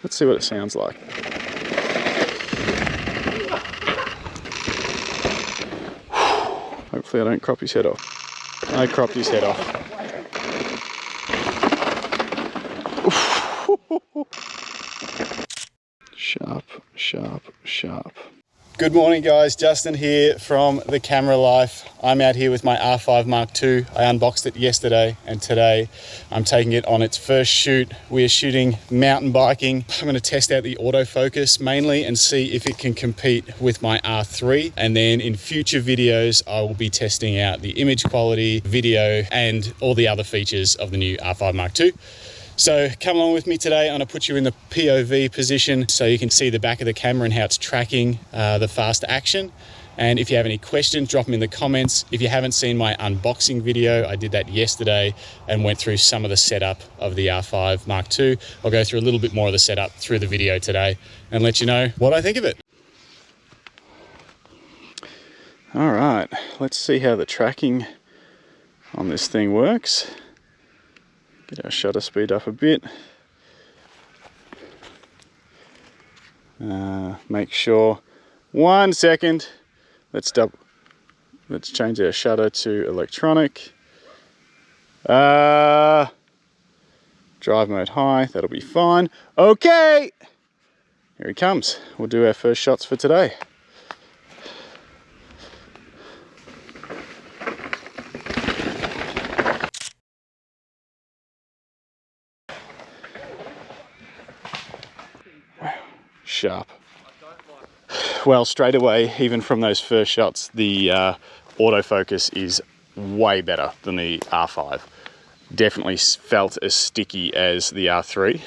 Let's see what it sounds like. Hopefully I don't crop his head off. I cropped his head off. Sharp, sharp, sharp. Good morning guys, Justin here from the Camera Life. I'm out here with my R5 Mark II. I unboxed it yesterday and today I'm taking it on its first shoot. We are shooting mountain biking. I'm going to test out the autofocus mainly and see if it can compete with my R3. And then in future videos, I will be testing out the image quality, video, and all the other features of the new R5 Mark II. So come along with me today. I'm going to put you in the POV position so you can see the back of the camera and how it's tracking the fast action. And if you have any questions, drop them in the comments. If you haven't seen my unboxing video, I did that yesterday and went through some of the setup of the R5 Mark II. I'll go through a little bit more of the setup through the video today and let you know what I think of it. All right, let's see how the tracking on this thing works. Get our shutter speed up a bit. Make sure, 1 second. Let's change our shutter to electronic. Drive mode high, that'll be fine. Okay, here he comes. We'll do our first shots for today. Sharp. Well, straight away, even from those first shots, the autofocus is way better than the R5. Definitely felt as sticky as the R3,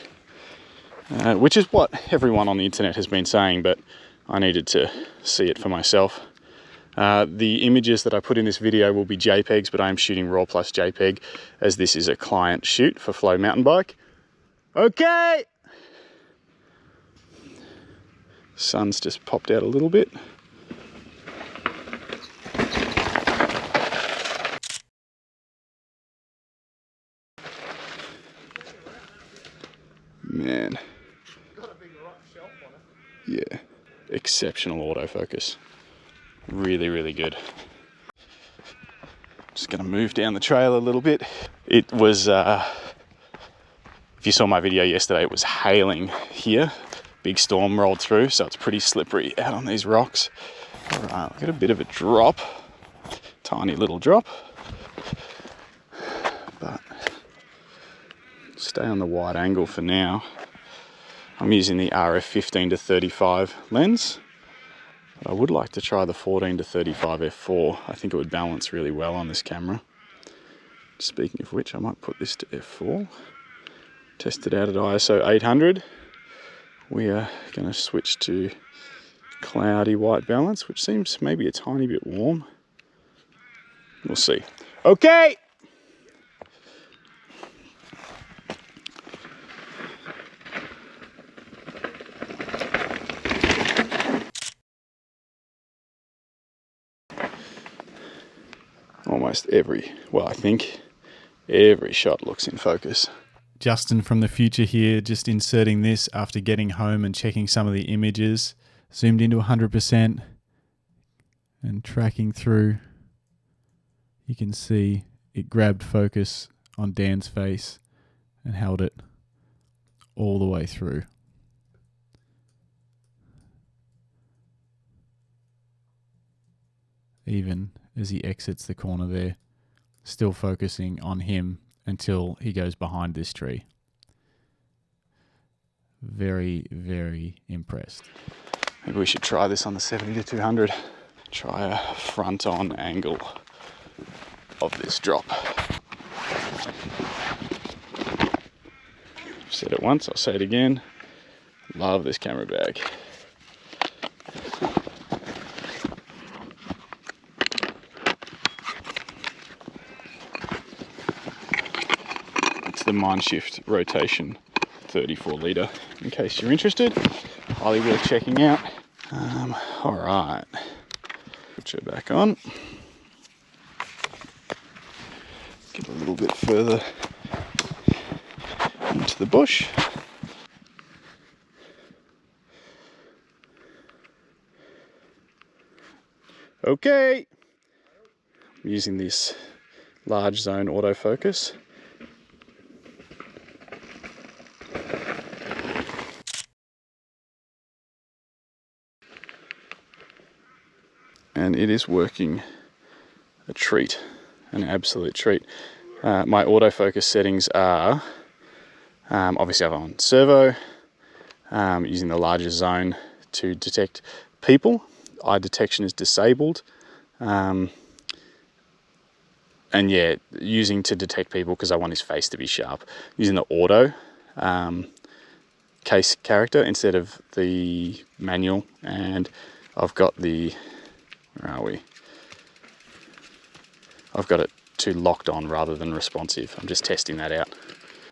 which is what everyone on the internet has been saying, but I needed to see it for myself. The images that I put in this video will be JPEGs, but I am shooting RAW plus JPEG as this is a client shoot for Flow Mountain Bike. Okay! Sun's just popped out a little bit. Man. Yeah, exceptional autofocus. Really, really good. Just gonna move down the trail a little bit. It was, if you saw my video yesterday, it was hailing here. Big storm rolled through, so it's pretty slippery out on these rocks. All right, I'll get a bit of a drop, tiny little drop, but stay on the wide angle for now. I'm using the RF 15-35 lens, but I would like to try the 14-35 f4. I think it would balance really well on this camera. Speaking of which, I might put this to f4, test it out at ISO 800. We are going to switch to cloudy white balance, which seems maybe a tiny bit warm. We'll see. Okay! Almost I think every shot looks in focus. Justin from the future here, just inserting this after getting home and checking some of the images. Zoomed into 100% and tracking through. You can see it grabbed focus on Dan's face and held it all the way through. Even as he exits the corner there, still focusing on him until he goes behind this tree. Very, very impressed. Maybe we should try this on the 70-200. Try a front-on angle of this drop. I've said it once, I'll say it again. Love this camera bag. The Mindshift rotation 34 litre, in case you're interested. Highly worth checking out. All right, put you back on. Get a little bit further into the bush. Okay. I'm using this large zone autofocus. And it is working a treat, an absolute treat. My autofocus settings are, obviously I'm on servo, using the larger zone to detect people. Eye detection is disabled. And yeah, using to detect people because I want his face to be sharp. Using the auto case character instead of the manual. And I've got the, where are we? I've got it to locked on rather than responsive. I'm just testing that out.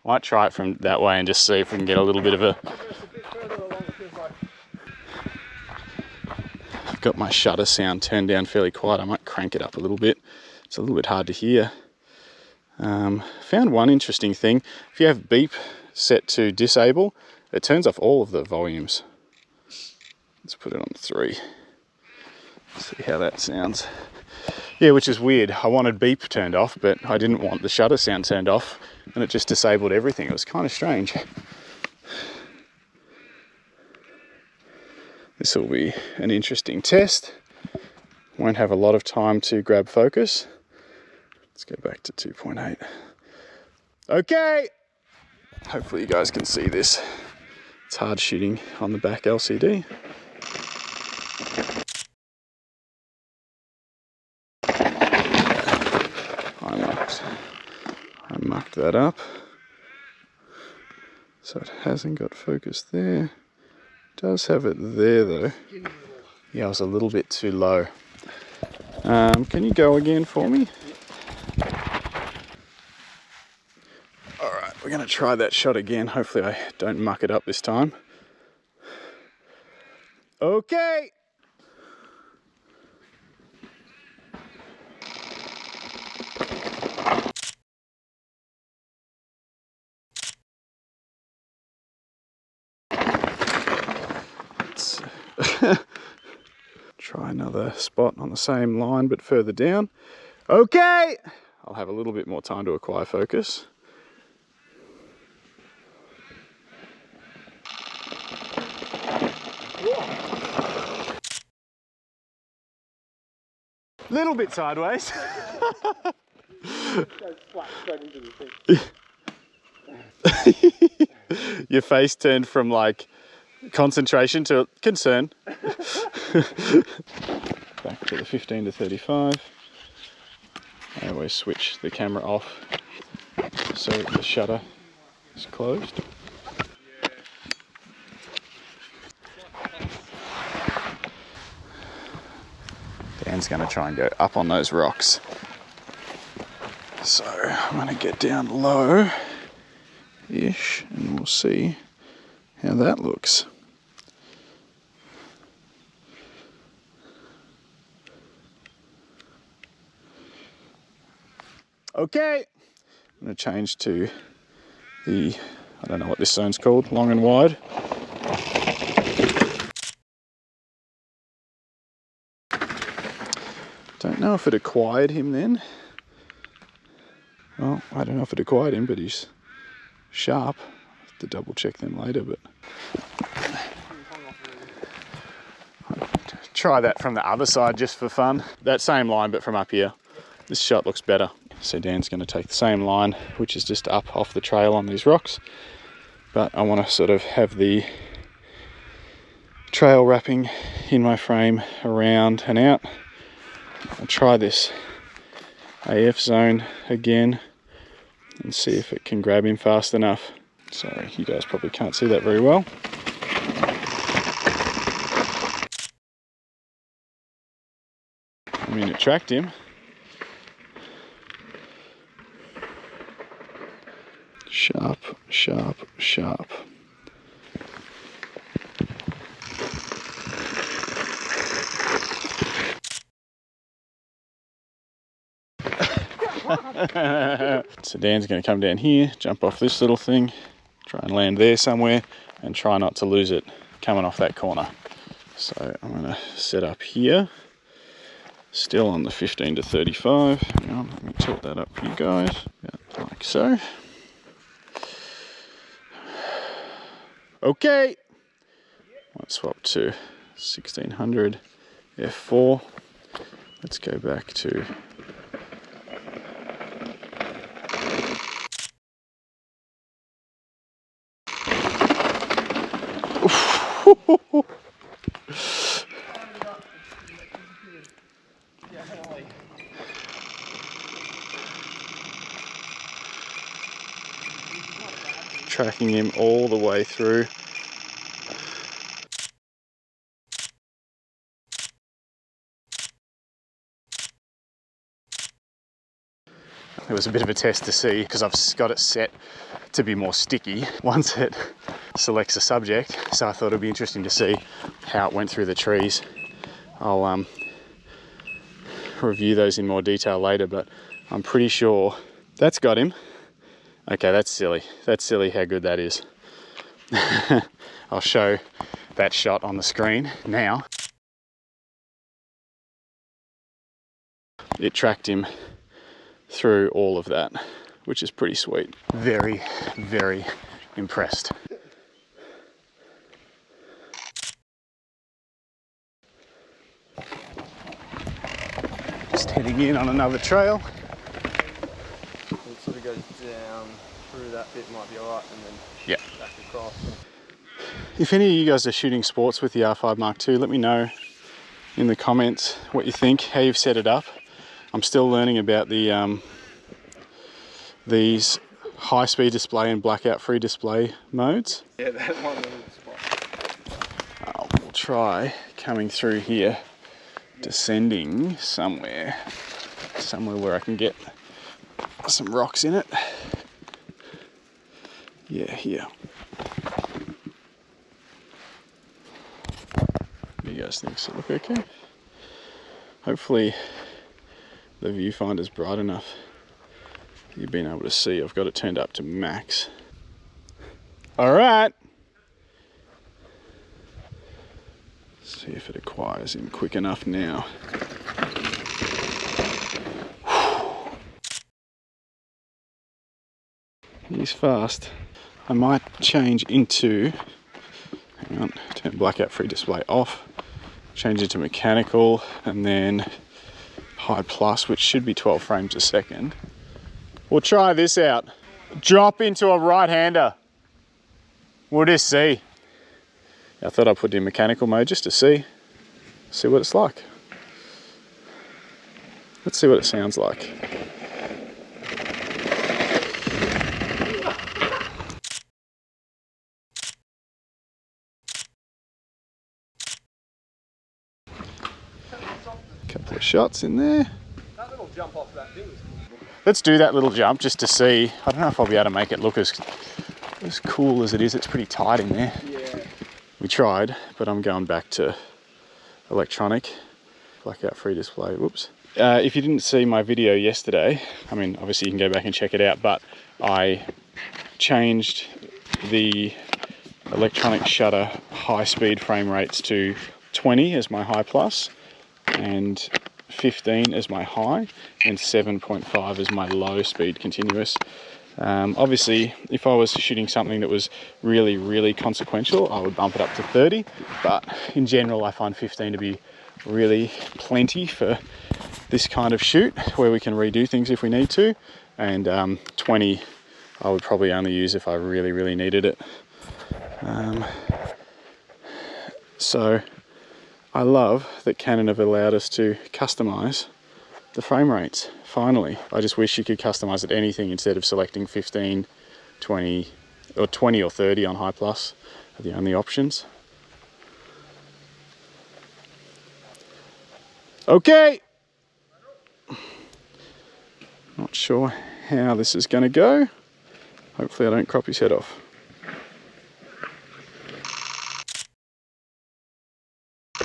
I might try it from that way and just see if we can get a little bit of a... I've got my shutter sound turned down fairly quiet. I might crank it up a little bit. It's a little bit hard to hear. Found one interesting thing. If you have beep set to disable, it turns off all of the volumes. Let's put it on 3. See how that sounds. Yeah, which is weird. I wanted beep turned off, but I didn't want the shutter sound turned off, and it just disabled everything. It was kind of strange. This will be an interesting test. Won't have a lot of time to grab focus. Let's go back to 2.8. Okay. Hopefully you guys can see this. It's hard shooting on the back LCD. I mucked that up. So it hasn't got focus there. It does have it there though. Yeah, I was a little bit too low. Can you go again for me? Alright, we're going to try that shot again. Hopefully I don't muck it up this time. Okay! Let's try another spot on the same line but further down. Okay! I'll have a little bit more time to acquire focus. Little bit sideways. Goes flat straight into the thing. Your face turned from like concentration to concern. Back to the 15 to 35. I always switch the camera off so the shutter is closed. Dan's going to try and go up on those rocks. So I'm going to get down low-ish and we'll see how that looks. Okay, I'm going to change to the, I don't know what this zone's called, long and wide. Don't know if it acquired him then. Well, I don't know if it acquired him, but he's sharp. I'll have to double check them later, but try that from the other side just for fun. That same line, but from up here. This shot looks better. So Dan's going to take the same line, which is just up off the trail on these rocks. But I want to sort of have the trail wrapping in my frame around and out. I'll try this AF zone again and see if it can grab him fast enough. Sorry, you guys probably can't see that very well. I mean, it tracked him. Sharp, sharp, sharp. So Dan's going to come down here, jump off this little thing, try and land there somewhere, and try not to lose it coming off that corner. So I'm going to set up here. Still on the 15 to 35. Hang on, let me tilt that up for you guys. Yeah, like so. Okay. Let's swap to 1600 f4. Let's go back to tracking him all the way through. It was a bit of a test to see, because I've got it set to be more sticky once it selects a subject, so I thought it'd be interesting to see how it went through the trees. I'll review those in more detail later, but I'm pretty sure that's got him. Okay, that's silly. That's silly how good that is. I'll show that shot on the screen now. It tracked him through all of that, which is pretty sweet. Very, very impressed. Just heading in on another trail. It sort of goes down through that bit, might be alright, and then back across. If any of you guys are shooting sports with the R5 Mark II, let me know in the comments what you think, how you've set it up. I'm still learning about the these high-speed display and blackout-free display modes. Yeah, that one little spot. We'll try coming through here, descending somewhere where I can get some rocks in it. Yeah, here. What do you guys think? Does it look okay? Hopefully the viewfinder's bright enough that you've been able to see. I've got it turned up to max. All right. See if it acquires him quick enough now. He's fast. I might change into, hang on, turn blackout free display off, change it to mechanical, and then high plus, which should be 12 frames a second. We'll try this out. Drop into a right-hander. We'll just see. I thought I'd put it in mechanical mode just to see what it's like. Let's see what it sounds like. Couple of shots in there. That little jump off that thing was cool. Let's do that little jump just to see. I don't know if I'll be able to make it look as cool as it is. It's pretty tight in there. Yeah. We tried, but I'm going back to electronic, blackout free display. Whoops. If you didn't see my video yesterday, I mean, obviously you can go back and check it out, but I changed the electronic shutter high speed frame rates to 20 as my high plus, and 15 as my high, and 7.5 as my low speed continuous. Obviously, if I was shooting something that was really, really consequential, I would bump it up to 30, but in general, I find 15 to be really plenty for this kind of shoot, where we can redo things if we need to, and 20 I would probably only use if I really, really needed it. So I love that Canon have allowed us to customize the frame rates, finally. I just wish you could customize it anything instead of selecting 15, 20, or 20 or 30 on high plus are the only options. Okay. Not sure how this is going to go. Hopefully I don't crop his head off.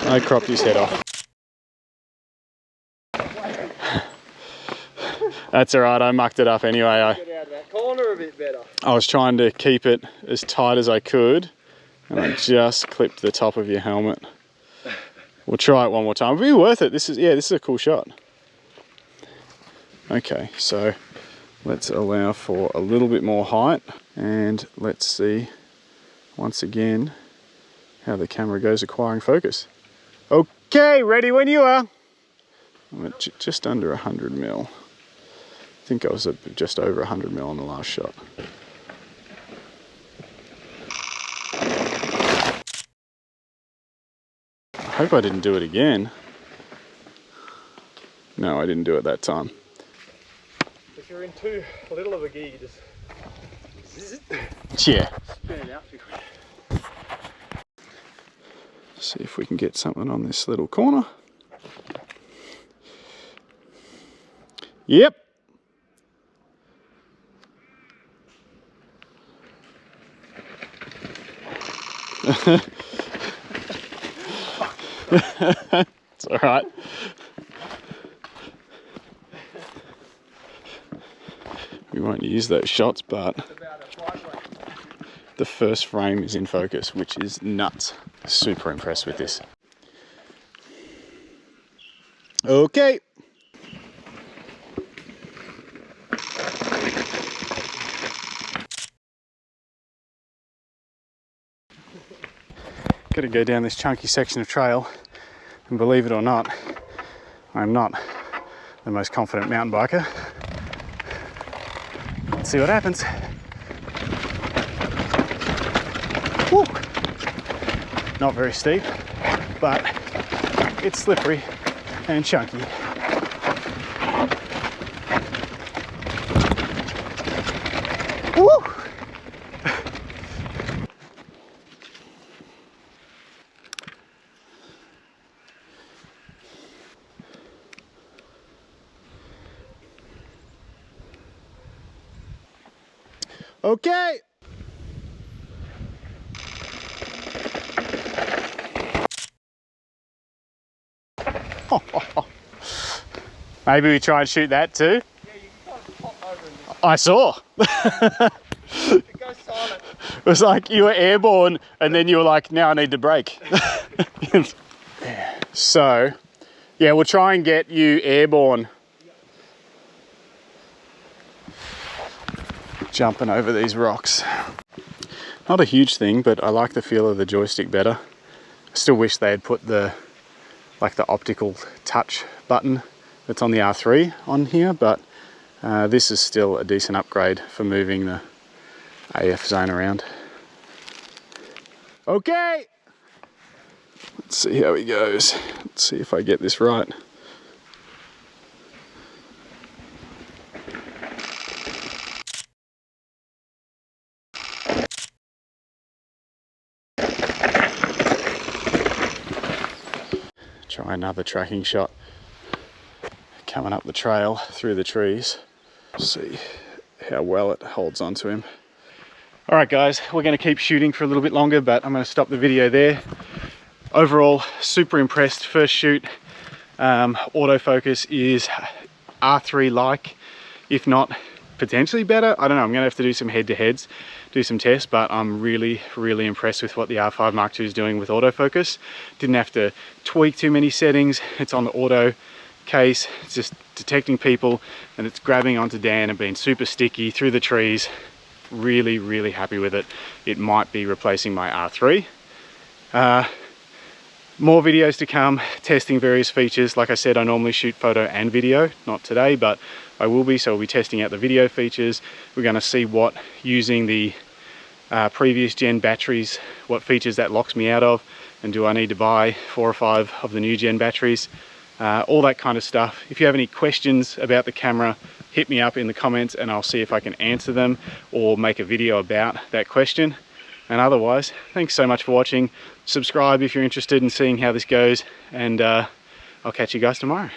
I cropped his head off. That's alright, I mucked it up anyway. Get out of that corner a bit better. I was trying to keep it as tight as I could, and I just clipped the top of your helmet. We'll try it one more time. It'll be worth it. This is a cool shot. Okay, so let's allow for a little bit more height, and let's see once again how the camera goes acquiring focus. Okay, ready when you are. I'm at just under 100 mil. I think I was at just over 100 mil on the last shot. I hope I didn't do it again. No, I didn't do it that time. If you're in too little of a gear, you just yeah. spin it out too quick. See if we can get something on this little corner. Yep. It's all right. We won't use those shots, but the first frame is in focus, which is nuts. Super impressed with this. Okay. Got to go down this chunky section of trail, and believe it or not, I'm not the most confident mountain biker. Let's see what happens. Woo. Not very steep, but it's slippery and chunky. Woo. Okay. Maybe we try and shoot that too. Yeah, you can kind of pop over and just... I saw. It goes silent. It was like you were airborne and then you were like, now I need to brake. So, yeah, we'll try and get you airborne. Jumping over these rocks. Not a huge thing, but I like the feel of the joystick better. I still wish they had put the optical touch button that's on the R3 on here, but this is still a decent upgrade for moving the AF zone around. Okay, let's see how he goes. Let's see if I get this right. Try another tracking shot coming up the trail through the trees. See how well it holds onto him. All right guys, we're going to keep shooting for a little bit longer, but I'm going to stop the video there. Overall, super impressed. First shoot. Autofocus is R3 like, if not potentially better. I don't know, I'm going to have to do some head-to-heads, do some tests, but I'm really impressed with what the R5 Mark II is doing with autofocus. Didn't have to tweak too many settings. It's on the auto case, it's just detecting people, and it's grabbing onto Dan and being super sticky through the trees. Really happy with it. It might be replacing my R3. More videos to come, testing various features. Like I said, I normally shoot photo and video, not today, but I will be, so we'll be testing out the video features. We're going to see what using the previous gen batteries, what features that locks me out of, and do I need to buy 4 or 5 of the new gen batteries, all that kind of stuff. If you have any questions about the camera, hit me up in the comments and I'll see if I can answer them or make a video about that question. And otherwise, thanks so much for watching. Subscribe if you're interested in seeing how this goes, and I'll catch you guys tomorrow.